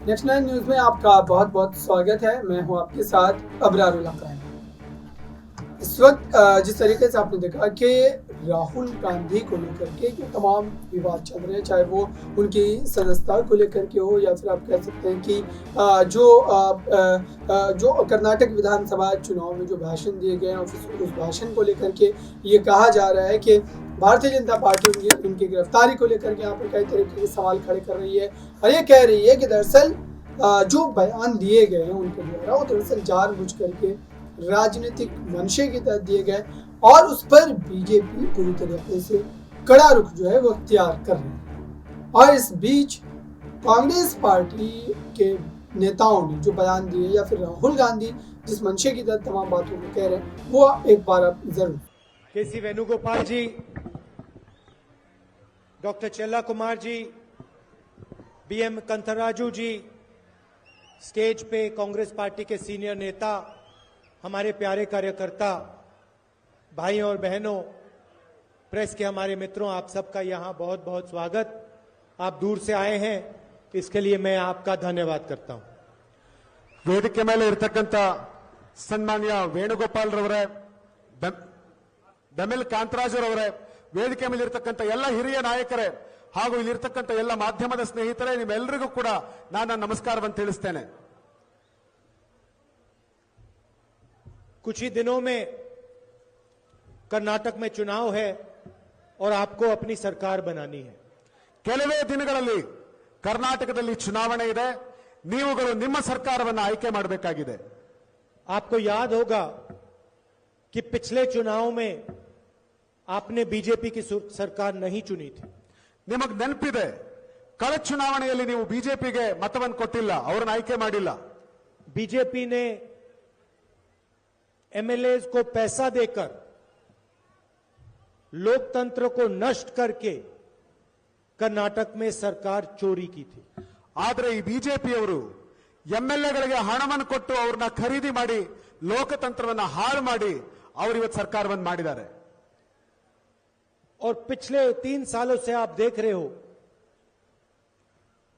Next 9 news में आपका बहुत बहुत स्वागत है। मैं हूं आपके साथ अबरारुल्लाह खान। इस वक्त जिस तरीके से आपने देखा कि राहुल गांधी को लेकर के जो तमाम विवाद चल रहे हैं, चाहे वो उनकी सदस्यता को लेकर के हो या फिर आप कह सकते हैं कि जो कर्नाटक विधानसभा चुनाव में जो भाषण दिए गए हैं, उस भाषण को लेकर के ये कहा जा रहा है कि भारतीय जनता पार्टी उनकी गिरफ्तारी को लेकर के यहाँ पर कई तरीके के सवाल खड़े कर रही है और ये कह रही है कि दरअसल जो बयान दिए गए हैं उनके द्वारा वो दरअसल जानबूझ करके राजनीतिक मंशे के तहत दिए गए और उस पर बीजेपी पूरी तरीके से कड़ा रुख जो है वो अख्तियार कर रही है। और इस बीच कांग्रेस पार्टी के नेताओं ने जो बयान दिए या फिर राहुल गांधी जिस मंशे की तहत तमाम बातों को कह रहे हैं वो एक बार आप जरूर केसी वेणुगोपाल जी, डॉक्टर चेल्ला कुमार जी, बीएम कंथराजू जी, स्टेज पे कांग्रेस पार्टी के सीनियर नेता, हमारे प्यारे कार्यकर्ता, भाइयों और बहनों, प्रेस के हमारे मित्रों, आप सबका यहां बहुत बहुत स्वागत। आप दूर से आए हैं, इसके लिए मैं आपका धन्यवाद करता हूं। ವೇದಿಕೆ ಮೇಲೆ ಇರತಕ್ಕಂತ ಸನ್ಮಾನ್ಯ ವೇಣುಗೋಪಾಲ್ ರವರೇ, ಬೆಮೆಲ್ ಕಾಂತರಾಜ್ ರವರೇ, ವೇದಿಕೆ ಮೇಲೆ ಇರತಕ್ಕಂತ ಎಲ್ಲ ಹಿರಿಯ ನಾಯಕರೇ ಹಾಗೂ ಇಲ್ಲಿರ್ತಕ್ಕಂತ ಎಲ್ಲ ಮಾಧ್ಯಮದ ಸ್ನೇಹಿತರೇ, ನಿಮ್ಮೆಲ್ಲರಿಗೂ ಕೂಡ ನಾನು ನಮಸ್ಕಾರವನ್ನು ತಿಳಿಸ್ತೇನೆ। कुछ ही दिनों में कर्नाटक में चुनाव है और आपको अपनी सरकार बनानी है। ಕೆಲವೇ ದಿನಗಳಲ್ಲಿ ಕರ್ನಾಟಕದಲ್ಲಿ ಚುನಾವಣೆ ಇದೆ, ನೀವುಗಳು ನಿಮ್ಮ ಸರ್ಕಾರವನ್ನು ಆಯ್ಕೆ ಮಾಡಬೇಕಾಗಿದೆ। आपको याद होगा कि पिछले चुनाव में आपने बीजेपी की सरकार नहीं चुनी थी। ನಿಮಗೆ ನೆನಪಿದೆ, ಕಳೆದ ಚುನಾವಣೆಯಲ್ಲಿ ನೀವು ಬಿಜೆಪಿಗೆ ಮತವನ್ನು ಕೊಟ್ಟಿಲ್ಲ, ಅವರನ್ನು ಆಯ್ಕೆ ಮಾಡಿಲ್ಲ। बीजेपी ने एमएलए को पैसा देकर लोकतंत्र को नष्ट करके कर्नाटक में सरकार चोरी की थी। ಆದರೆ ಈ ಬಿಜೆಪಿಯವರು ಎಂಎಲ್ಎಗಳಿಗೆ ಹಣವನ್ನು ಕೊಟ್ಟು ಅವ್ರನ್ನ ಖರೀದಿ ಮಾಡಿ ಲೋಕತಂತ್ರವನ್ನು ಹಾಳು ಮಾಡಿ ಅವರು ಇವತ್ತು ಸರ್ಕಾರವನ್ನು ಮಾಡಿದ್ದಾರೆ। और पिछले 3 सालों से आप देख रहे हो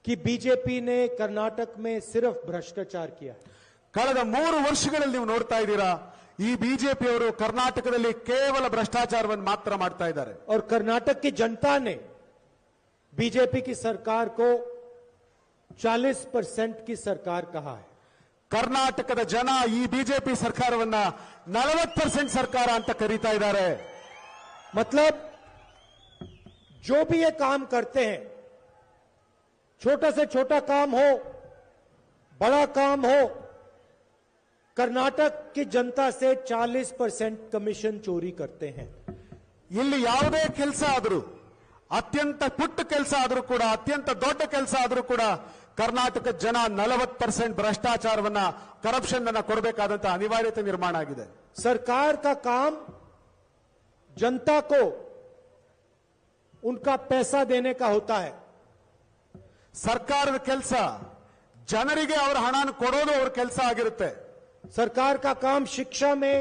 कि बीजेपी ने कर्नाटक में सिर्फ भ्रष्टाचार किया है। ಕಳೆದ 3 ವರ್ಷಗಳಲ್ಲಿ ನೀವು ನೋಡ್ತಾ ಇದ್ದೀರಾ, ಈ ಬಿಜೆಪಿಯವರು ಕರ್ನಾಟಕದಲ್ಲಿ ಕೇವಲ ಭ್ರಷ್ಟಾಚಾರವನ್ನು ಮಾತ್ರ ಮಾಡ್ತಾ ಇದ್ದಾರೆ। और कर्नाटक की जनता ने बीजेपी की सरकार को 40% की सरकार कहा है। ಕರ್ನಾಟಕದ ಜನ ಈ ಬಿಜೆಪಿ ಸರ್ಕಾರವನ್ನ 40% ಸರ್ಕಾರ ಅಂತ ಕರೀತಾ ಇದ್ದಾರೆ। मतलब जो भी ये काम करते हैं, छोटा से छोटा काम हो, बड़ा काम हो, कर्नाटक की जनता से 40% कमीशन चोरी करते हैं। ಇಲ್ಲಿ ಯಾವುದೇ ಕೆಲಸ ಆದರೂ, ಅತ್ಯಂತ ಪುಟ್ಟ ಕೆಲಸ ಆದರೂ ಕೂಡ, ಅತ್ಯಂತ ದೊಡ್ಡ ಕೆಲಸ ಆದರೂ ಕೂಡ ಕರ್ನಾಟಕ ಜನ 40% ಭ್ರಷ್ಟಾಚಾರವನ್ನ, ಕರಪ್ಷನ್ ಅನ್ನ ಕೊಡಬೇಕಾದಂತ ಅನಿವಾರ್ಯತೆ ನಿರ್ಮಾಣ ಆಗಿದೆ। सरकार का काम जनता को उनका पैसा देने का होता है। ಸರ್ಕಾರದ ಕೆಲಸ ಜನರಿಗೆ ಅವರ ಹಣವನ್ನು ಕೊಡೋದು ಅವರ ಕೆಲಸ ಆಗಿರುತ್ತೆ। सरकार का काम शिक्षा में,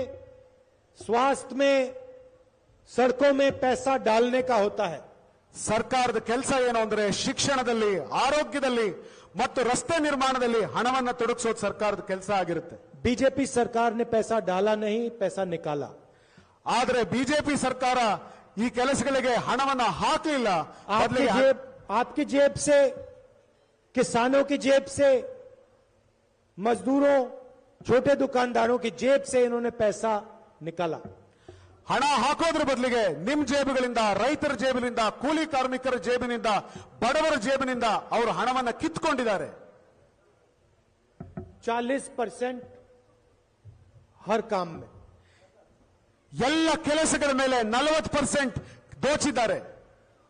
स्वास्थ्य में, सड़कों में पैसा डालने का होता है। ಸರ್ಕಾರದ ಕೆಲಸ ಏನು ಅಂದ್ರೆ ಶಿಕ್ಷಣದಲ್ಲಿ, ಆರೋಗ್ಯದಲ್ಲಿ ಮತ್ತು ರಸ್ತೆ ನಿರ್ಮಾಣದಲ್ಲಿ ಹಣವನ್ನು ತೊಡಗಿಸೋದು ಸರ್ಕಾರದ ಕೆಲಸ ಆಗಿರುತ್ತೆ। बीजेपी सरकार ने पैसा डाला नहीं, पैसा निकाला। ಆದರೆ ಬಿಜೆಪಿ ಸರ್ಕಾರ ಈ ಕೆಲಸಗಳಿಗೆ ಹಣವನ್ನು ಹಾಕಲಿಲ್ಲ, आपकी जेब से, किसानों की जेब से, मजदूरों, छोटे दुकानदारों की जेब से इन्होंने पैसा निकाला। ಹಣ ಹಾಕೋದ್ರ ಬದಲಿಗೆ ನಿಮ್ಮ ಜೇಬುಗಳಿಂದ, ರೈತರ ಜೇಬಿನಿಂದ, ಕೂಲಿ ಕಾರ್ಮಿಕರ ಜೇಬಿನಿಂದ, ಬಡವರ ಜೇಬಿನಿಂದ ಅವರು ಹಣವನ್ನು ಕಿತ್ತುಕೊಂಡಿದ್ದಾರೆ। 40% हर काम में, ಎಲ್ಲ ಕೆಲಸಗಳ ಮೇಲೆ 40% ದೋಚಿದ್ದಾರೆ।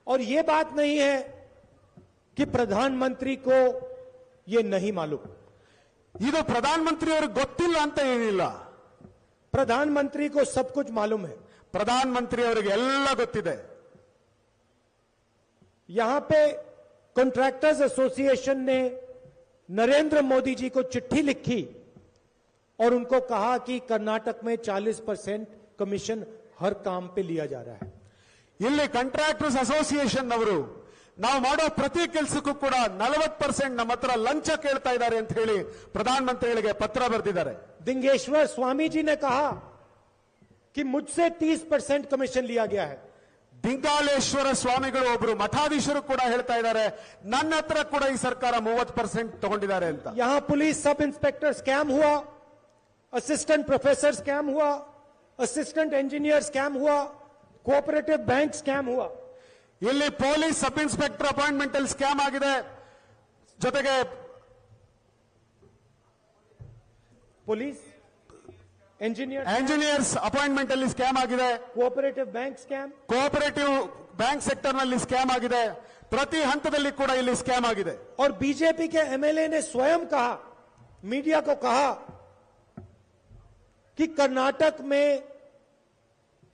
और ये बात नहीं है कि प्रधानमंत्री को ये नहीं मालूम। ಇದು ಪ್ರಧಾನಮಂತ್ರಿಯವರಿಗೆ ಗೊತ್ತಿಲ್ಲ ಅಂತ ಏನಿಲ್ಲ, प्रधानमंत्री को सब कुछ मालूम है। ಪ್ರಧಾನಮಂತ್ರಿಯವರಿಗೆ ಎಲ್ಲ ಗೊತ್ತಿದೆ। यहां पे कॉन्ट्रैक्टर्स एसोसिएशन ने नरेंद्र मोदी जी को चिट्ठी लिखी और उनको कहा कि कर्नाटक में 40% कमीशन हर काम पे लिया जा रहा है। ಇಲ್ಲಿ ಕಾಂಟ್ರಾಕ್ಟರ್ಸ್ ಅಸೋಸಿಯೇಷನ್ ಅವರು ನಾವು ಮಾಡೋ ಪ್ರತಿ ಕೆಲಸಕ್ಕೂ ಕೂಡ 40% ನಮ್ಮ ಹತ್ರ ಲಂಚ ಕೇಳ್ತಾ ಇದ್ದಾರೆ ಅಂತ ಹೇಳಿ ಪ್ರಧಾನಮಂತ್ರಿಗಳಿಗೆ ಪತ್ರ ಬರೆದಿದ್ದಾರೆ. दिंगेश्वर स्वामी जी ने कहा कि मुझसे 30% कमीशन लिया गया है. ದಿಂಗಾಲೇಶ್ವರ ಸ್ವಾಮಿಗಳು ಒಬ್ರು ಮಠಾಧೀಶರು ಕೂಡ ಹೇಳ್ತಾ ಇದ್ದಾರೆ, ನನ್ನ ಹತ್ರ ಕೂಡ ಈ ಸರ್ಕಾರ 30% ತಗೊಂಡಿದ್ದಾರೆ ಅಂತ. यहां पुलिस सब इंस्पेक्टर स्कैम हुआ, असिस्टेंट प्रोफेसर स्कैम हुआ, असिस्टेंट इंजीनियर स्कैम हुआ, कोऑपरेटिव बैंक स्कैम हुआ. ಇಲ್ಲಿ ಪೊಲೀಸ್ ಸಬ್ ಇನ್ಸ್ಪೆಕ್ಟರ್ ಅಪಾಯಿಂಟ್ಮೆಂಟ್ ಅಲ್ಲಿ ಸ್ಕ್ಯಾಮ್ ಆಗಿದೆ, ಜೊತೆಗೆ पुलिस ಎಂಜಿನಿಯರ್ಸ್ ಅಪಾಯಿಂಟ್ಮೆಂಟ್ ಅಲ್ಲಿ ಸ್ಕ್ಯಾಮ್ ಆಗಿದೆ, cooperative bank scam, cooperative bank sector ನಲ್ಲಿ ಸ್ಕ್ಯಾಮ್ ಆಗಿದೆ, ಪ್ರತಿ ಹಂತದಲ್ಲಿ ಕೂಡ ಇಲ್ಲಿ ಸ್ಕ್ಯಾಮ್ ಆಗಿದೆ. और बीजेपी के एमएलए ने स्वयं कहा, मीडिया को कहा कि कर्नाटक में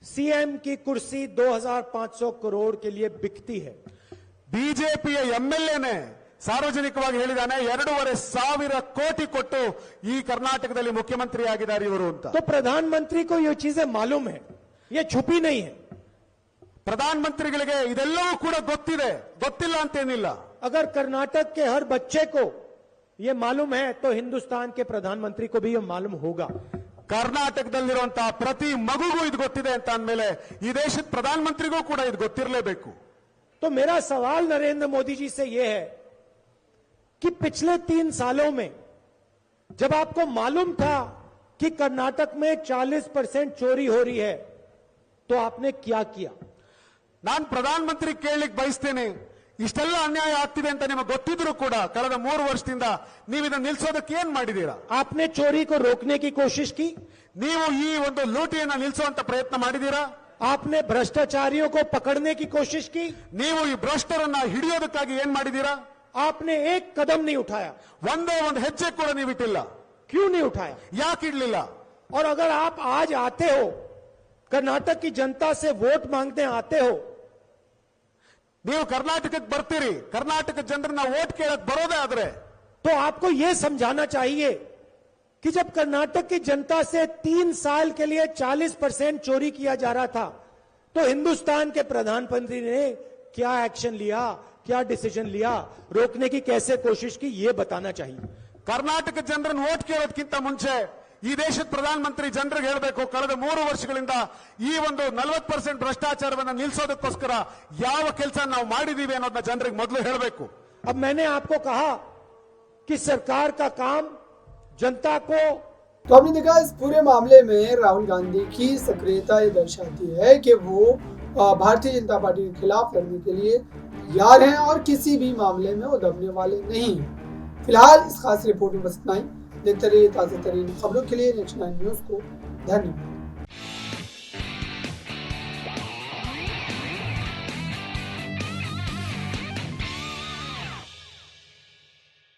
सीएम की कुर्सी 2500 करोड़ के लिए बिकती है. ಬಿಜೆಪಿಯ ಎಂಎಲ್ಎನೇ ಸಾರ್ವಜನಿಕವಾಗಿ ಹೇಳಿದಾನೆ 2,500 ಕೋಟಿ ಕೊಟ್ಟು ಈ ಕರ್ನಾಟಕದಲ್ಲಿ ಮುಖ್ಯಮಂತ್ರಿ ಆಗಿದ್ದಾರೆ ಇವರು ಅಂತ. तो प्रधानमंत्री को ये चीजें मालूम है, ये छुपी नहीं है. ಪ್ರಧಾನಮಂತ್ರಿಗಳಿಗೆ ಇದೆಲ್ಲವೂ ಕೂಡ ಗೊತ್ತಿದೆ, ಗೊತ್ತಿಲ್ಲ ಅಂತೇನಿಲ್ಲ. अगर कर्नाटक के हर बच्चे को ये मालूम है तो हिंदुस्तान के प्रधानमंत्री को भी ये मालूम होगा. ಕರ್ನಾಟಕದಲ್ಲಿರುವಂತಹ ಪ್ರತಿ ಮಗುಗೂ ಇದು ಗೊತ್ತಿದೆ ಅಂತ ಅಂದಮೇಲೆ ಈ ದೇಶದ ಪ್ರಧಾನಮಂತ್ರಿಗೂ ಕೂಡ ಇದು ಗೊತ್ತಿರಲೇಬೇಕು. तो मेरा सवाल नरेंद्र मोदी जी से यह है कि पिछले 3 सालों में जब आपको मालूम था कि कर्नाटक में 40% चोरी हो रही है तो आपने क्या किया? ನಾನು ಪ್ರಧಾನಮಂತ್ರಿ ಕೇಳಲಿಕ್ಕೆ ಬಯಸ್ತೇನೆ, ಇಷ್ಟೆಲ್ಲ ಅನ್ಯಾಯ ಆಗ್ತಿದೆ ಅಂತ ನಿಮಗೆ ಗೊತ್ತಿದ್ರು ಕೂಡ ಕಳೆದ 3 ವರ್ಷದಿಂದ ನೀವು ಇದನ್ನು ನಿಲ್ಲಿಸೋದಕ್ಕೆ ಏನ್ ಮಾಡಿದೀರಾ? आपने चोरी को रोकने की कोशिश की? ನೀವು ಈ ಒಂದು ಲೂಟಿಯನ್ನ ನಿಲ್ಲಿಸುವಂತ ಪ್ರಯತ್ನ ಮಾಡಿದೀರಾ? आपने भ्रष्टाचारियों को पकड़ने की कोशिश की? ನೀವು ಈ ಭ್ರಷ್ಟರನ್ನ ಹಿಡಿಯೋದಕ್ಕಾಗಿ ಏನ್ ಮಾಡಿದೀರಾ? आपने एक कदम नहीं उठाया. ಒಂದೇ ಒಂದು ಹೆಜ್ಜೆ ಕೂಡ ನೀವು ಇಟ್ಟಿಲ್ಲ. क्यों नहीं उठाया? ಯಾಕೆ ಇಡ್ಲಿಲ್ಲ? और अगर आप आज आते हो, कर्नाटक की जनता से वोट मांगने आते हो, ನೀವು ಕರ್ನಾಟಕಕ್ಕೆ ಬರ್ತೀರಿ, ಕರ್ನಾಟಕ ಜನರನ್ನ ವೋಟ್ ಕೇಳಕ್ ಬರೋದೇ ಆದ್ರೆ तो आपको यह समझाना चाहिए कि जब कर्नाटक की जनता से 3 साल के लिए 40% चोरी किया जा रहा था तो हिंदुस्तान के प्रधानमंत्री ने क्या एक्शन लिया, क्या डिसीजन लिया, रोकने की कैसे कोशिश की, यह बताना चाहिए. ಕರ್ನಾಟಕ ಜನರನ್ನು ವೋಟ್ ಕೇಳೋದಕ್ಕಿಂತ ಮುಂಚೆ ಈ ದೇಶದ ಪ್ರಧಾನಮಂತ್ರಿ ಜನರಿಗೆ ಹೇಳಬೇಕು, ಕಳೆದ 3 ವರ್ಷಗಳಿಂದ ಈ ಒಂದು 40% ಭ್ರಷ್ಟಾಚಾರವನ್ನು ನಿಲ್ಲಿಸೋದಕ್ಕೋಸ್ಕರ ಯಾವ ಕೆಲಸ ನಾವು ಮಾಡಿದೀವಿ ಅನ್ನೋದನ್ನ ಜನರಿಗೆ ಮೊದಲು ಹೇಳಬೇಕು. अब मैंने आपको कहा कि सरकार का काम जनता को. तो आपने देखा इस पूरे मामले में राहुल गांधी की सक्रियता ये दर्शाती है कि वो भारतीय जनता पार्टी के खिलाफ लड़ने के लिए तैयार हैं और किसी भी मामले में वो दबने वाले नहीं. फिलहाल इस खास रिपोर्ट में बस इतना ही. देखते रहिए ताज़ा तरीन खबरों के लिए नेक्स्ट 9 न्यूज़ को. धन्यवाद.